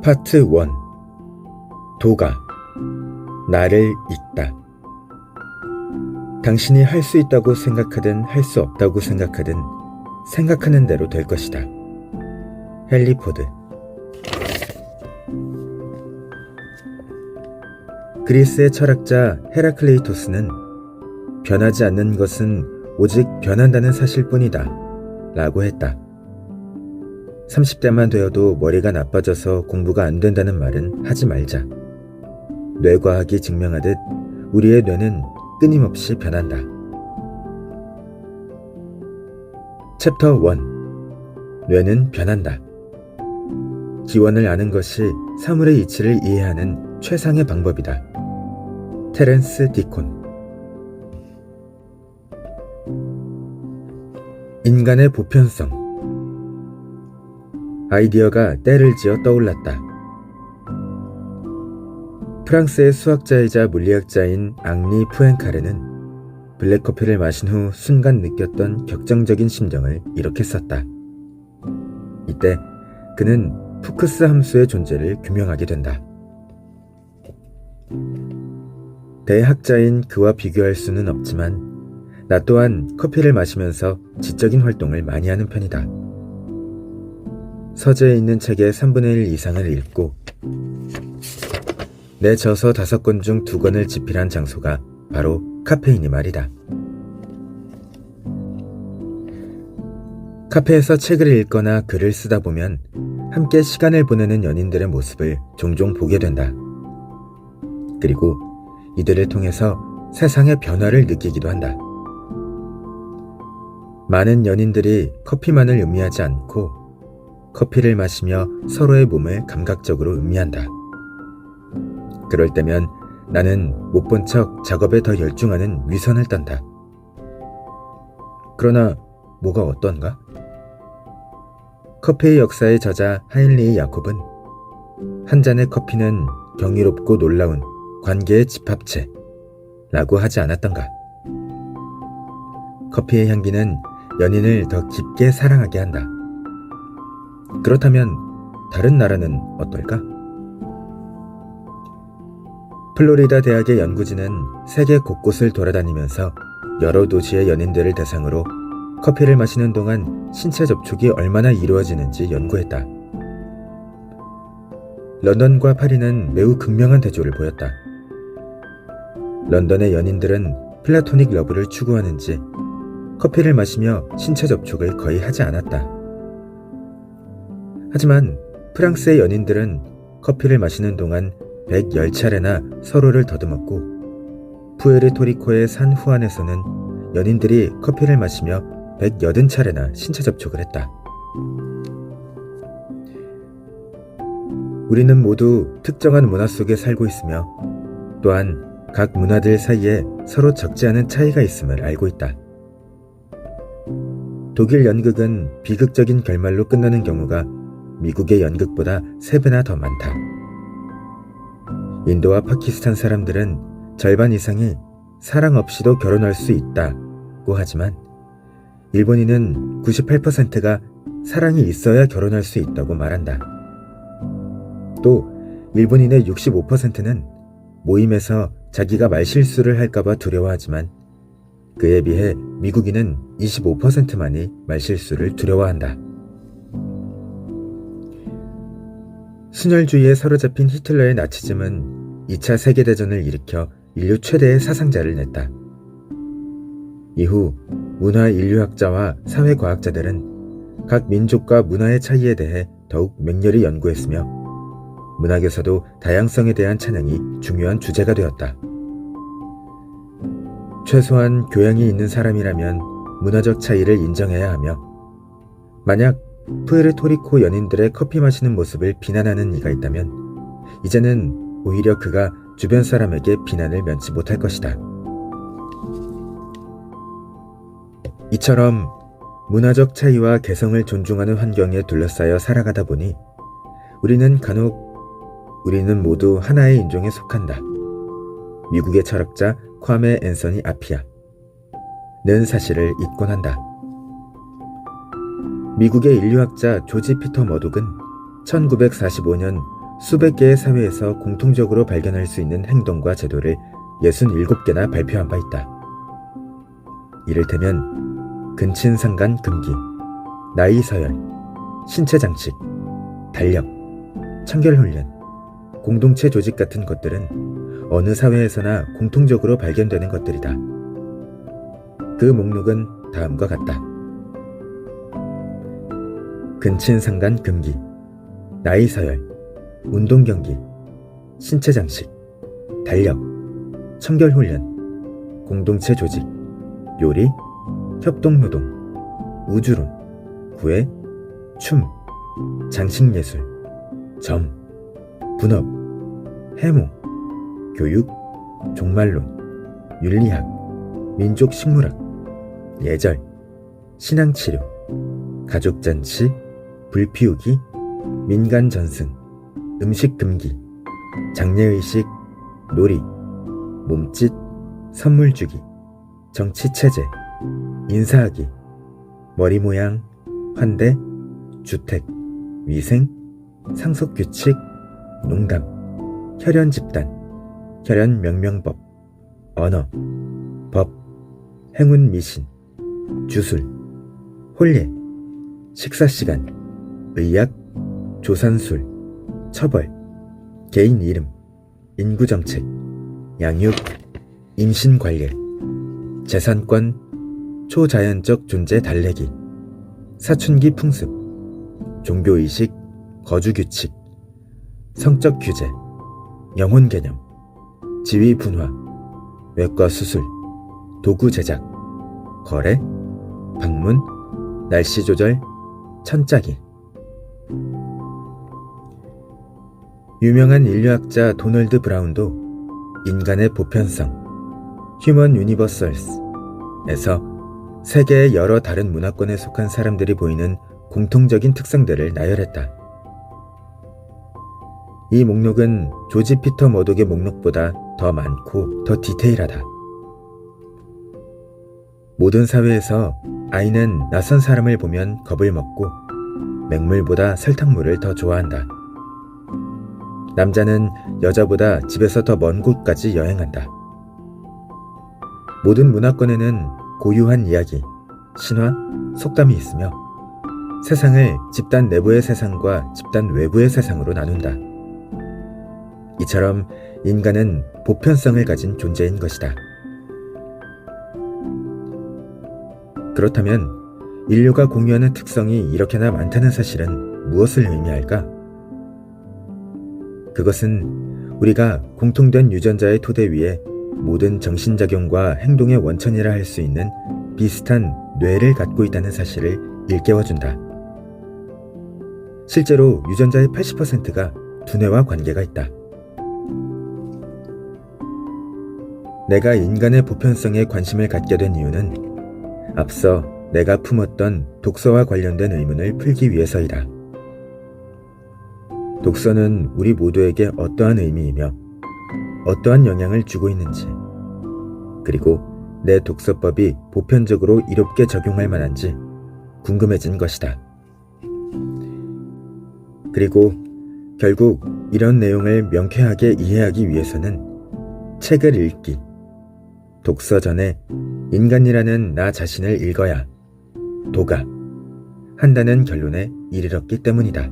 파트 1. 도가 나를 읽다. 당신이 할 수 있다고 생각하든 할 수 없다고 생각하든 생각하는 대로 될 것이다. 헨리 포드. 그리스의 철학자 헤라클레이토스는 변하지 않는 것은 오직 변한다는 사실뿐이다 라고 했다. 30대만 되어도 머리가 나빠져서 공부가 안 된다는 말은 하지 말자. 뇌과학이 증명하듯 우리의 뇌는 끊임없이 변한다. 챕터 1. 뇌는 변한다. 기원을 아는 것이 사물의 이치를 이해하는 최상의 방법이다. 테렌스 디콘. 인간의 보편성. 아이디어가 때를 지어 떠올랐다. 프랑스의 수학자이자 물리학자인 앙리 푸엔카레는 블랙커피를 마신 후 순간 느꼈던 격정적인 심정을 이렇게 썼다. 이때 그는 푸크스 함수의 존재를 규명하게 된다. 대학자인 그와 비교할 수는 없지만 나 또한 커피를 마시면서 지적인 활동을 많이 하는 편이다. 서재에 있는 책의 3분의 1 이상을 읽고 내 저서 5권 중 2권을 집필한 장소가 바로 카페이니 말이다. 카페에서 책을 읽거나 글을 쓰다 보면 함께 시간을 보내는 연인들의 모습을 종종 보게 된다. 그리고 이들을 통해서 세상의 변화를 느끼기도 한다. 많은 연인들이 커피만을 음미하지 않고 커피를 마시며 서로의 몸을 감각적으로 음미한다. 그럴 때면 나는 못 본 척 작업에 더 열중하는 위선을 떤다. 그러나 뭐가 어떤가? 커피의 역사의 저자 하인리히 야콥은 한 잔의 커피는 경이롭고 놀라운 관계의 집합체 라고 하지 않았던가? 커피의 향기는 연인을 더 깊게 사랑하게 한다. 그렇다면 다른 나라는 어떨까? 플로리다 대학의 연구진은 세계 곳곳을 돌아다니면서 여러 도시의 연인들을 대상으로 커피를 마시는 동안 신체 접촉이 얼마나 이루어지는지 연구했다. 런던과 파리는 매우 극명한 대조를 보였다. 런던의 연인들은 플라토닉 러브를 추구하는지 커피를 마시며 신체 접촉을 거의 하지 않았다. 하지만 프랑스의 연인들은 커피를 마시는 동안 110차례나 서로를 더듬었고 푸에르토리코의 산 후안에서는 연인들이 커피를 마시며 180차례나 신체 접촉을 했다. 우리는 모두 특정한 문화 속에 살고 있으며 또한 각 문화들 사이에 서로 적지 않은 차이가 있음을 알고 있다. 독일 연극은 비극적인 결말로 끝나는 경우가 미국의 연극보다 3배나 더 많다. 인도와 파키스탄 사람들은 절반 이상이 사랑 없이도 결혼할 수 있다고 하지만 일본인은 98%가 사랑이 있어야 결혼할 수 있다고 말한다. 또 일본인의 65%는 모임에서 자기가 말실수를 할까봐 두려워하지만 그에 비해 미국인은 25%만이 말실수를 두려워한다. 순혈주의에 사로잡힌 히틀러의 나치즘은 2차 세계대전을 일으켜 인류 최대의 사상자를 냈다. 이후 문화인류학자와 사회과학자들은 각 민족과 문화의 차이에 대해 더욱 맹렬히 연구했으며 문학에서도 다양성에 대한 찬양이 중요한 주제가 되었다. 최소한 교양이 있는 사람이라면 문화적 차이를 인정해야 하며 만약 푸에르토리코 연인들의 커피 마시는 모습을 비난하는 이가 있다면 이제는 오히려 그가 주변 사람에게 비난을 면치 못할 것이다. 이처럼 문화적 차이와 개성을 존중하는 환경에 둘러싸여 살아가다 보니 우리는 모두 하나의 인종에 속한다. 미국의 철학자 콰메 앤서니 아피아는 사실을 잊곤 한다. 미국의 인류학자 조지 피터 머독은 1945년 수백 개의 사회에서 공통적으로 발견할 수 있는 행동과 제도를 67개나 발표한 바 있다. 이를테면 근친상간 금기, 나이 서열, 신체 장식, 달력, 청결훈련, 공동체 조직 같은 것들은 어느 사회에서나 공통적으로 발견되는 것들이다. 그 목록은 다음과 같다. 근친상간 금기, 나이 서열, 운동 경기, 신체 장식, 달력, 청결훈련, 공동체 조직, 요리, 협동노동, 우주론, 구애, 춤, 장식예술, 점, 분업, 해모, 교육, 종말론, 윤리학, 민족식물학, 예절, 신앙치료, 가족잔치, 불피우기, 민간전승, 음식금기, 장례의식, 놀이, 몸짓, 선물 주기, 정치체제, 인사하기, 머리 모양, 환대, 주택, 위생, 상속규칙, 농담, 혈연집단, 혈연명명법, 언어, 법, 행운미신, 주술, 혼례, 식사시간, 의학, 조산술, 처벌, 개인 이름, 인구정책, 양육, 임신관리, 재산권, 초자연적 존재 달래기, 사춘기 풍습, 종교의식, 거주규칙, 성적 규제, 영혼 개념, 지위 분화, 외과 수술, 도구 제작, 거래, 방문, 날씨 조절, 천짜기. 유명한 인류학자 도널드 브라운도 인간의 보편성, 휴먼 유니버설스에서 세계의 여러 다른 문화권에 속한 사람들이 보이는 공통적인 특성들을 나열했다. 이 목록은 조지 피터 머독의 목록보다 더 많고 더 디테일하다. 모든 사회에서 아이는 낯선 사람을 보면 겁을 먹고 맹물보다 설탕물을 더 좋아한다. 남자는 여자보다 집에서 더 먼 곳까지 여행한다. 모든 문화권에는 고유한 이야기, 신화, 속담이 있으며 세상을 집단 내부의 세상과 집단 외부의 세상으로 나눈다. 이처럼 인간은 보편성을 가진 존재인 것이다. 그렇다면 인류가 공유하는 특성이 이렇게나 많다는 사실은 무엇을 의미할까? 그것은 우리가 공통된 유전자의 토대 위에 모든 정신작용과 행동의 원천이라 할 수 있는 비슷한 뇌를 갖고 있다는 사실을 일깨워준다. 실제로 유전자의 80%가 두뇌와 관계가 있다. 내가 인간의 보편성에 관심을 갖게 된 이유는 앞서 내가 품었던 독서와 관련된 의문을 풀기 위해서이다. 독서는 우리 모두에게 어떠한 의미이며 어떠한 영향을 주고 있는지, 그리고 내 독서법이 보편적으로 이롭게 적용할 만한지 궁금해진 것이다. 그리고 결국 이런 내용을 명쾌하게 이해하기 위해서는 책을 읽기, 독서 전에 인간이라는 나 자신을 읽어야 도가 한다는 결론에 이르렀기 때문이다.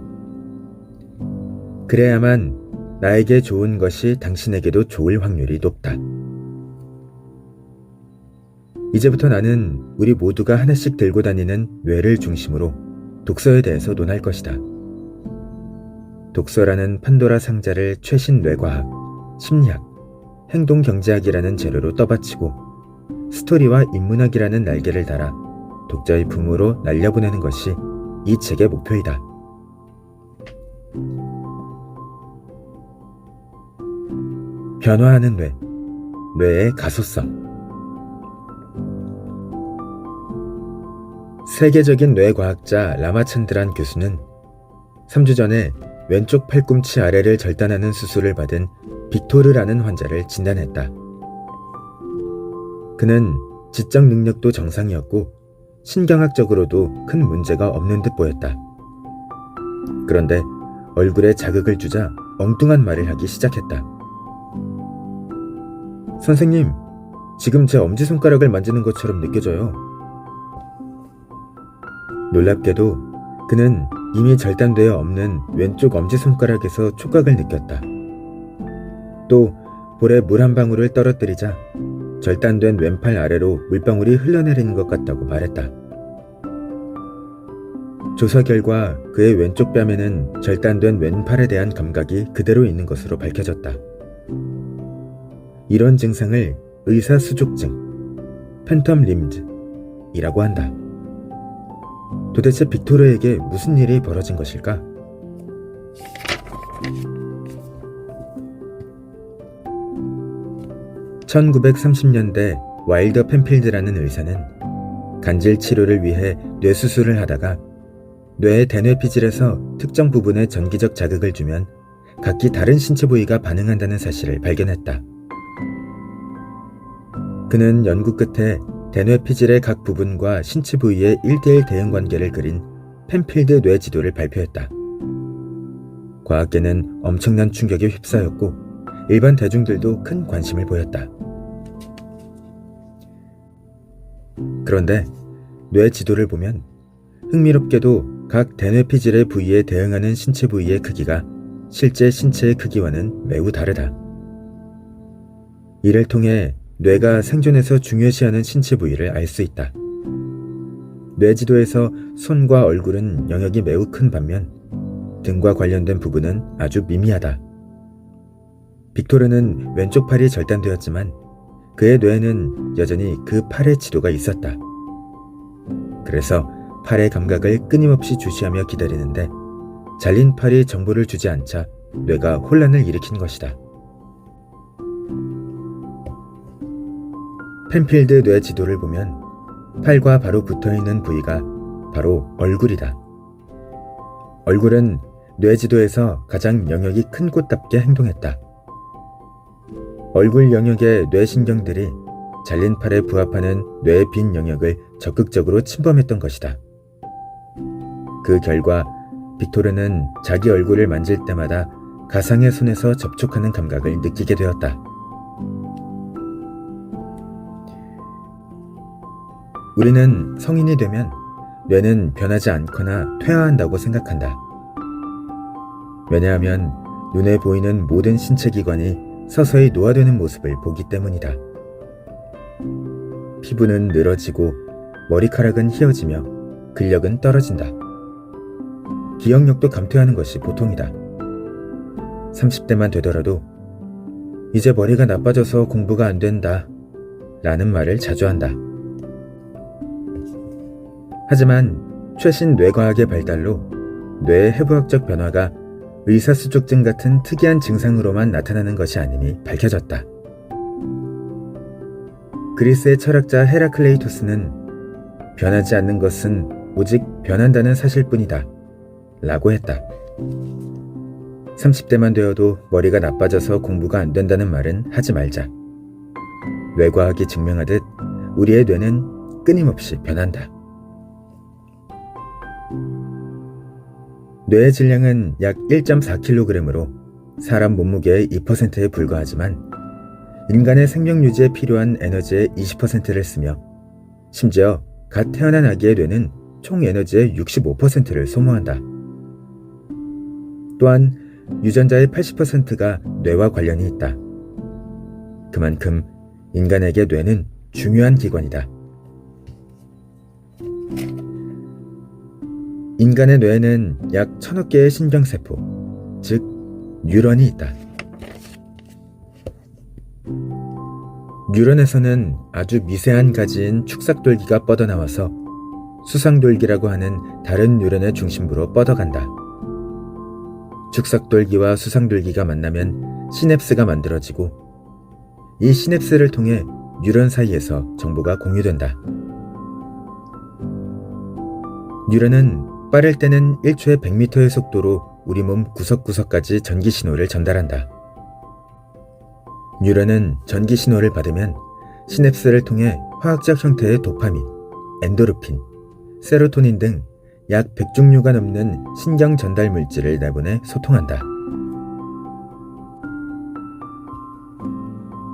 그래야만 나에게 좋은 것이 당신에게도 좋을 확률이 높다. 이제부터 나는 우리 모두가 하나씩 들고 다니는 뇌를 중심으로 독서에 대해서 논할 것이다. 독서라는 판도라 상자를 최신 뇌과학, 심리학, 행동경제학이라는 재료로 떠받치고 스토리와 인문학이라는 날개를 달아 독자의 품으로 날려보내는 것이 이 책의 목표이다. 변화하는 뇌, 뇌의 가소성. 세계적인 뇌과학자 라마찬드란 교수는 3주 전에 왼쪽 팔꿈치 아래를 절단하는 수술을 받은 빅토르라는 환자를 진단했다. 그는 지적 능력도 정상이었고 신경학적으로도 큰 문제가 없는 듯 보였다. 그런데 얼굴에 자극을 주자 엉뚱한 말을 하기 시작했다. 선생님, 지금 제 엄지손가락을 만지는 것처럼 느껴져요. 놀랍게도 그는 이미 절단되어 없는 왼쪽 엄지손가락에서 촉각을 느꼈다. 또 볼에 물 한 방울을 떨어뜨리자 절단된 왼팔 아래로 물방울이 흘러내리는 것 같다고 말했다. 조사 결과 그의 왼쪽 뺨에는 절단된 왼팔에 대한 감각이 그대로 있는 것으로 밝혀졌다. 이런 증상을 의사수족증, 팬텀 림즈이라고 한다. 도대체 빅토르에게 무슨 일이 벌어진 것일까? (1930년대) 와일더 펜필드라는 의사는 간질 치료를 위해 뇌수술을 하다가 뇌의 대뇌피질에서 특정 부분에 전기적 자극을 주면 각기 다른 신체 부위가 반응한다는 사실을 발견했다. 그는 연구 끝에 대뇌피질의 각 부분과 신체 부위의 1:1 대응 관계를 그린 펜필드 뇌 지도를 발표했다. 과학계는 엄청난 충격에 휩싸였고 일반 대중들도 큰 관심을 보였다. 그런데 뇌 지도를 보면 흥미롭게도 각 대뇌피질의 부위에 대응하는 신체 부위의 크기가 실제 신체의 크기와는 매우 다르다. 이를 통해 뇌가 생존에서 중요시하는 신체 부위를 알 수 있다. 뇌 지도에서 손과 얼굴은 영역이 매우 큰 반면 등과 관련된 부분은 아주 미미하다. 빅토르는 왼쪽 팔이 절단되었지만 그의 뇌에는 여전히 그 팔의 지도가 있었다. 그래서 팔의 감각을 끊임없이 주시하며 기다리는데 잘린 팔이 정보를 주지 않자 뇌가 혼란을 일으킨 것이다. 펜필드 뇌 지도를 보면 팔과 바로 붙어있는 부위가 바로 얼굴이다. 얼굴은 뇌 지도에서 가장 영역이 큰 꽃답게 행동했다. 얼굴 영역의 뇌신경들이 잘린 팔에 부합하는 뇌의 빈 영역을 적극적으로 침범했던 것이다. 그 결과 빅토르는 자기 얼굴을 만질 때마다 가상의 손에서 접촉하는 감각을 느끼게 되었다. 우리는 성인이 되면 뇌는 변하지 않거나 퇴화한다고 생각한다. 왜냐하면 눈에 보이는 모든 신체 기관이 서서히 노화되는 모습을 보기 때문이다. 피부는 늘어지고 머리카락은 휘어지며 근력은 떨어진다. 기억력도 감퇴하는 것이 보통이다. 30대만 되더라도 이제 머리가 나빠져서 공부가 안 된다 라는 말을 자주 한다. 하지만 최신 뇌과학의 발달로 뇌의 해부학적 변화가 의사수족증 같은 특이한 증상으로만 나타나는 것이 아님이 밝혀졌다. 그리스의 철학자 헤라클레이토스는 변하지 않는 것은 오직 변한다는 사실뿐이다 라고 했다. 30대만 되어도 머리가 나빠져서 공부가 안 된다는 말은 하지 말자. 뇌과학이 증명하듯 우리의 뇌는 끊임없이 변한다. 뇌의 질량은 약 1.4kg으로 사람 몸무게의 2%에 불과하지만 인간의 생명 유지에 필요한 에너지의 20%를 쓰며 심지어 갓 태어난 아기의 뇌는 총 에너지의 65%를 소모한다. 또한 유전자의 80%가 뇌와 관련이 있다. 그만큼 인간에게 뇌는 중요한 기관이다. 인간의 뇌에는 약 1000억 개의 신경세포, 즉 뉴런이 있다. 뉴런에서는 아주 미세한 가지인 축삭돌기가 뻗어나와서 수상돌기라고 하는 다른 뉴런의 중심부로 뻗어간다. 축삭돌기와 수상돌기가 만나면 시냅스가 만들어지고 이 시냅스를 통해 뉴런 사이에서 정보가 공유된다. 뉴런은 빠를 때는 1초에 100m의 속도로 우리 몸 구석구석까지 전기신호를 전달한다. 뉴런은 전기신호를 받으면 시냅스를 통해 화학적 형태의 도파민, 엔도르핀, 세로토닌 등 약 100종류가 넘는 신경 전달 물질을 내보내 소통한다.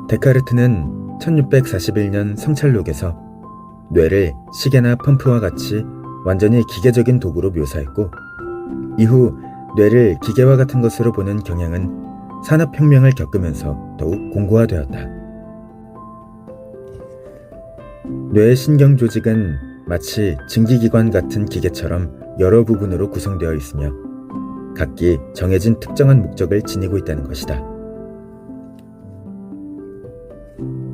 데카르트는 1641년 성찰록에서 뇌를 시계나 펌프와 같이 완전히 기계적인 도구로 묘사했고, 이후 뇌를 기계와 같은 것으로 보는 경향은 산업혁명을 겪으면서 더욱 공고화되었다. 뇌의 신경 조직은 마치 증기기관 같은 기계처럼 여러 부분으로 구성되어 있으며 각기 정해진 특정한 목적을 지니고 있다는 것이다.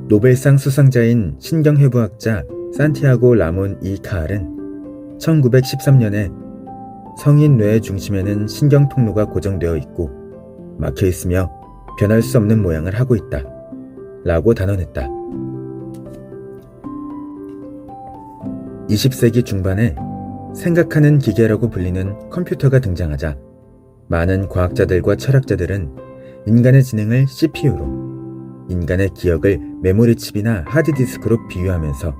노벨상 수상자인 신경해부학자 산티아고 라몬 이 카알은 1913년에 성인 뇌의 중심에는 신경 통로가 고정되어 있고 막혀 있으며 변할 수 없는 모양을 하고 있다 라고 단언했다. 20세기 중반에 생각하는 기계라고 불리는 컴퓨터가 등장하자 많은 과학자들과 철학자들은 인간의 지능을 CPU로, 인간의 기억을 메모리칩이나 하드디스크로 비유하면서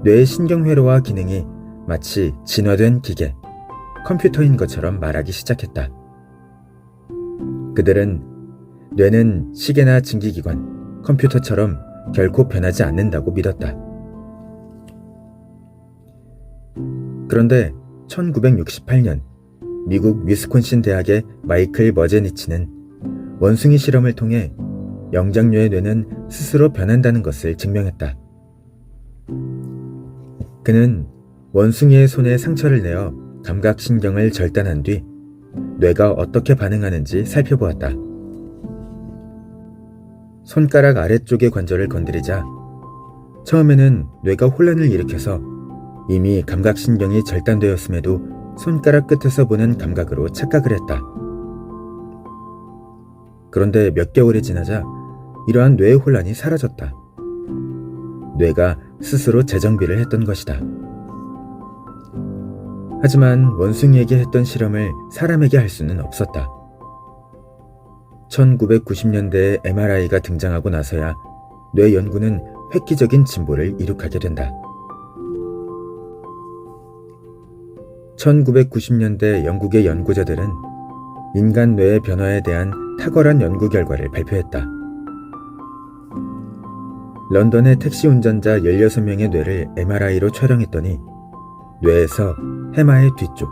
뇌의 신경회로와 기능이 마치 진화된 기계, 컴퓨터인 것처럼 말하기 시작했다. 그들은 뇌는 시계나 증기기관, 컴퓨터처럼 결코 변하지 않는다고 믿었다. 그런데 1968년 미국 위스콘신 대학의 마이클 머제니치는 원숭이 실험을 통해 영장류의 뇌는 스스로 변한다는 것을 증명했다. 그는 원숭이의 손에 상처를 내어 감각신경을 절단한 뒤 뇌가 어떻게 반응하는지 살펴보았다. 손가락 아래쪽의 관절을 건드리자 처음에는 뇌가 혼란을 일으켜서 이미 감각신경이 절단되었음에도 손가락 끝에서 보는 감각으로 착각을 했다. 그런데 몇 개월이 지나자 이러한 뇌의 혼란이 사라졌다. 뇌가 스스로 재정비를 했던 것이다. 하지만 원숭이에게 했던 실험을 사람에게 할 수는 없었다. 1990년대에 MRI가 등장하고 나서야 뇌 연구는 획기적인 진보를 이룩하게 된다. 1990년대 영국의 연구자들은 인간 뇌의 변화에 대한 탁월한 연구 결과를 발표했다. 런던의 택시 운전자 16명의 뇌를 MRI로 촬영했더니 뇌에서 해마의 뒤쪽,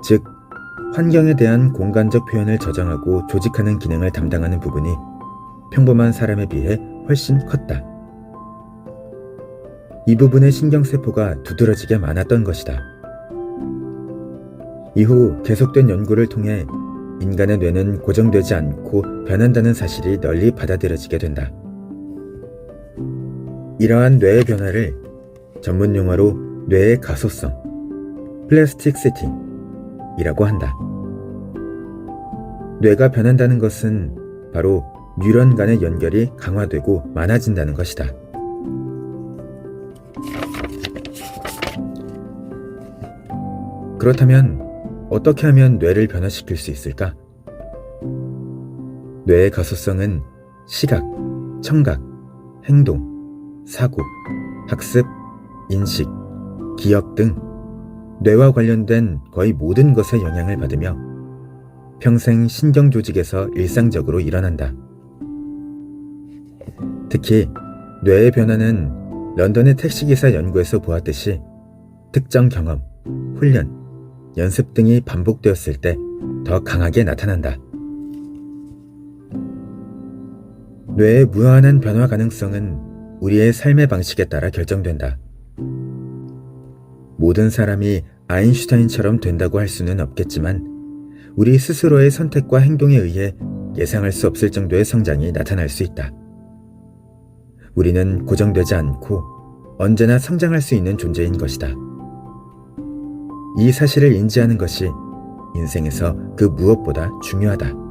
즉 환경에 대한 공간적 표현을 저장하고 조직하는 기능을 담당하는 부분이 평범한 사람에 비해 훨씬 컸다. 이 부분의 신경세포가 두드러지게 많았던 것이다. 이후 계속된 연구를 통해 인간의 뇌는 고정되지 않고 변한다는 사실이 널리 받아들여지게 된다. 이러한 뇌의 변화를 전문 용어로 뇌의 가소성, 플라스틱시티이라고 한다. 뇌가 변한다는 것은 바로 뉴런 간의 연결이 강화되고 많아진다는 것이다. 그렇다면 어떻게 하면 뇌를 변화시킬 수 있을까? 뇌의 가소성은 시각, 청각, 행동, 사고, 학습, 인식, 기억 등 뇌와 관련된 거의 모든 것에 영향을 받으며 평생 신경 조직에서 일상적으로 일어난다. 특히 뇌의 변화는 런던의 택시기사 연구에서 보았듯이 특정 경험, 훈련, 연습 등이 반복되었을 때 더 강하게 나타난다. 뇌의 무한한 변화 가능성은 우리의 삶의 방식에 따라 결정된다. 모든 사람이 아인슈타인처럼 된다고 할 수는 없겠지만 우리 스스로의 선택과 행동에 의해 예상할 수 없을 정도의 성장이 나타날 수 있다. 우리는 고정되지 않고 언제나 성장할 수 있는 존재인 것이다. 이 사실을 인지하는 것이 인생에서 그 무엇보다 중요하다.